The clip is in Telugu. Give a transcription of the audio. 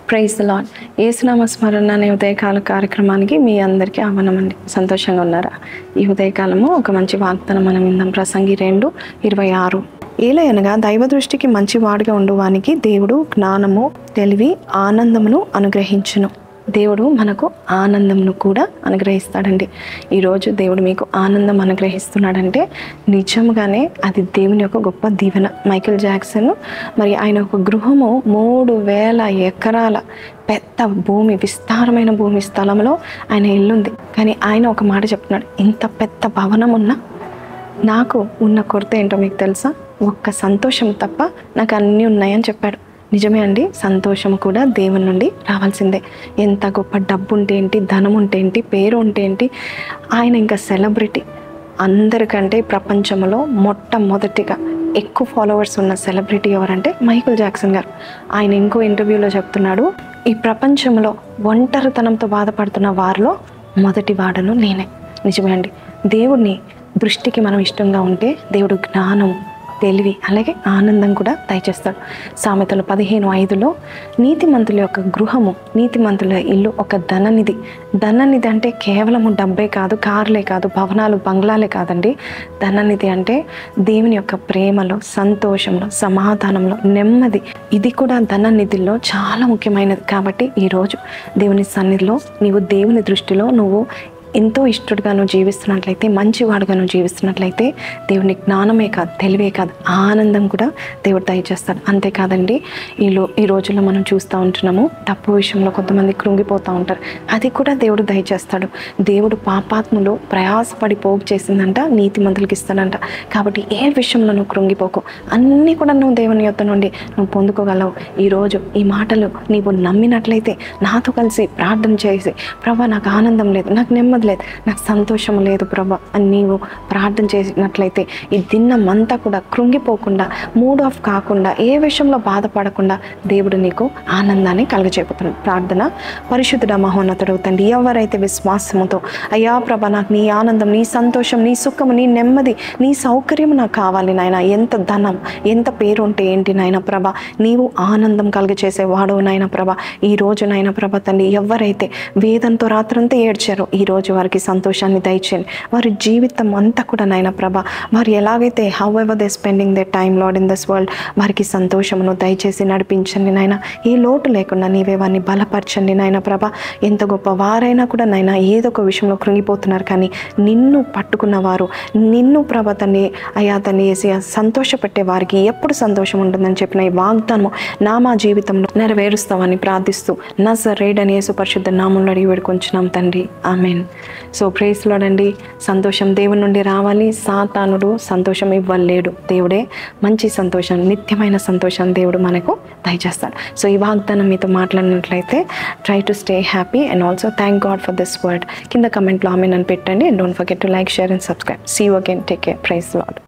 Praise the lord. యేసునామ స్మరణ అనే ఉదయకాల కార్యక్రమానికి మీ అందరికీ ఆహ్వానమండి. సంతోషంగా ఉన్నారా? ఈ ఉదయకాలము ఒక మంచి వాగ్దానం మనం విందాం. ప్రసంగి 2:26. ఏలయనగా దైవ దృష్టికి మంచివాడిగా ఉండువానికి దేవుడు జ్ఞానము, తెలివి, ఆనందమును అనుగ్రహించును. దేవుడు మనకు ఆనందమును కూడా అనుగ్రహిస్తాడండి. ఈరోజు దేవుడు మీకు ఆనందం అనుగ్రహిస్తున్నాడంటే నిజంగానే అది దేవుని యొక్క గొప్ప దీవెన. మైకేల్ జాక్సన్ మరి ఆయన ఒక గృహము 3000 ఎకరాల పెద్ద భూమి, విస్తారమైన భూమి స్థలంలో ఆయన ఇల్లుంది. కానీ ఆయన ఒక మాట చెప్తున్నాడు, ఇంత పెద్ద భవనం ఉన్నా నాకు ఉన్న కొరత ఏంటో మీకు తెలుసా? ఒక్క సంతోషం తప్ప నాకు అన్నీ ఉన్నాయని చెప్పాడు. నిజమే అండి, సంతోషం కూడా దేవుని నుండి రావాల్సిందే. ఎంత గొప్ప డబ్బు ఉంటే ఏంటి, ధనం ఉంటే ఏంటి, పేరు ఉంటే ఏంటి, ఆయన ఇంకా సెలబ్రిటీ. అందరికంటే ప్రపంచంలో మొట్టమొదటిగా ఎక్కువ ఫాలోవర్స్ ఉన్న సెలబ్రిటీ ఎవరంటే మైకేల్ జాక్సన్ గారు. ఆయన ఇంకో ఇంటర్వ్యూలో చెప్తున్నాడు, ఈ ప్రపంచంలో ఒంటరితనంతో బాధపడుతున్న వారిలో మొదటి వాడను నేనే. నిజమే అండి, దేవుడిని దృష్టికి మనం ఇష్టంగా ఉంటే దేవుడు జ్ఞానం, తెలివి, అలాగే ఆనందం కూడా దయచేస్తాడు. సామెతలు 15:5 నీతిమంతుల యొక్క గృహము, నీతిమంతుల ఇల్లు ఒక ధననిధి. ధననిధి అంటే కేవలము డబ్బే కాదు, కార్లే కాదు, భవనాలు, బంగ్లాలే కాదండి. ధననిధి అంటే దేవుని యొక్క ప్రేమలో, సంతోషంలో, సమాధానంలో, నెమ్మది. ఇది కూడా ధననిధిలో చాలా ముఖ్యమైనది. కాబట్టి ఈరోజు దేవుని సన్నిధిలో నీవు దేవుని దృష్టిలో నువ్వు ఎంతో ఇష్టడుగా నువ్వు జీవిస్తున్నట్లయితే, మంచివాడుగా నువ్వు జీవిస్తున్నట్లయితే దేవుని జ్ఞానమే కాదు, తెలివే కాదు, ఆనందం కూడా దేవుడు దయచేస్తాడు. అంతేకాదండి, ఈ రోజుల్లో మనం చూస్తూ ఉంటున్నాము, తప్పు విషయంలో కొంతమంది కృంగిపోతూ ఉంటారు. అది కూడా దేవుడు దయచేస్తాడు. దేవుడు పాపాత్ములు ప్రయాసపడి పోగు చేసిందంట నీతిమంతులకి ఇస్తాడంట. కాబట్టి ఏ విషయంలో నువ్వు కృంగిపోకు, అన్నీ కూడా నువ్వు దేవుని యొద్ద నుండి నువ్వు పొందుకోగలవు. ఈరోజు ఈ మాటలు నీవు నమ్మినట్లయితే నాతో కలిసి ప్రార్థన చేసి, ప్రభా నాకు ఆనందం లేదు, నాకు నెమ్మది లేదు, నాకు సంతోషం లేదు ప్రభా అని నీవు ప్రార్థన చేసినట్లయితే ఈ దినమంతా కూడా కృంగిపోకుండా, మూడ్ ఆఫ్ కాకుండా, ఏ విషయంలో బాధపడకుండా దేవుడు నీకు ఆనందాన్ని కలుగజేపుతున్నాడు. ప్రార్థన. పరిశుద్ధుడ మహోన్నతుడు తండ్రి, ఎవరైతే విశ్వాసముతో అయ్యా ప్రభా నాకు నీ ఆనందం, నీ సంతోషం, నీ సుఖము, నీ నెమ్మది, నీ సౌకర్యం నాకు కావాలి నాయన, ఎంత ధనం, ఎంత పేరు ఉంటే ఏంటి నాయన ప్రభా, నీవు ఆనందం కలుగజేసేవాడు నాయన ప్రభా. ఈ రోజు నాయన ప్రభా తండ్రి, ఎవరైతే వేదంతో రాత్రంతా ఏడ్చారో ఈరోజు వారికి సంతోషాన్ని దయచేయండి. వారి జీవితం అంతా కూడా నాయన ప్రభా, వారు ఎలాగైతే how ever they spending they time lord in this world, వారికి సంతోషమును దయచేసి నడిపించండి నాయన. ఏ లోటు లేకుండా నీవే వారిని బలపరచండి నాయన ప్రభా. ఎంత గొప్ప వారైనా కూడా నాయన ఏదో ఒక విషయంలో కృంగిపోతున్నారు, కానీ నిన్ను పట్టుకున్నవారు, నిన్ను ప్రభా తండ్రి అయ్యా తండ్రి వేసి సంతోషపెట్టే వారికి ఎప్పుడు సంతోషం ఉంటుందని చెప్పిన ఈ వాగ్దానము మా జీవితంలో నెరవేరుస్తామని ప్రార్థిస్తూ నజరేయుడైన యేసు పరిశుద్ధ నామములో అడిగి వేడుకొంచున్నాం తండ్రి, ఆమేన్. సో ప్రైజ్ లార్డ్ అండి. సంతోషం దేవుని నుండి రావాలి. సాతానుడు సంతోషం ఇవ్వలేడు. దేవుడే మంచి సంతోషం, నిత్యమైన సంతోషం దేవుడు మనకు దయచేస్తాడు. సో ఈ వాగ్దానం మీతో మాట్లాడినట్లయితే try to stay happy and also thank God for this word. కింద కమెంట్లో ఆమేన్ అని పెట్టండి. And don't forget to like, share and subscribe. See you again. Take care. Praise lord.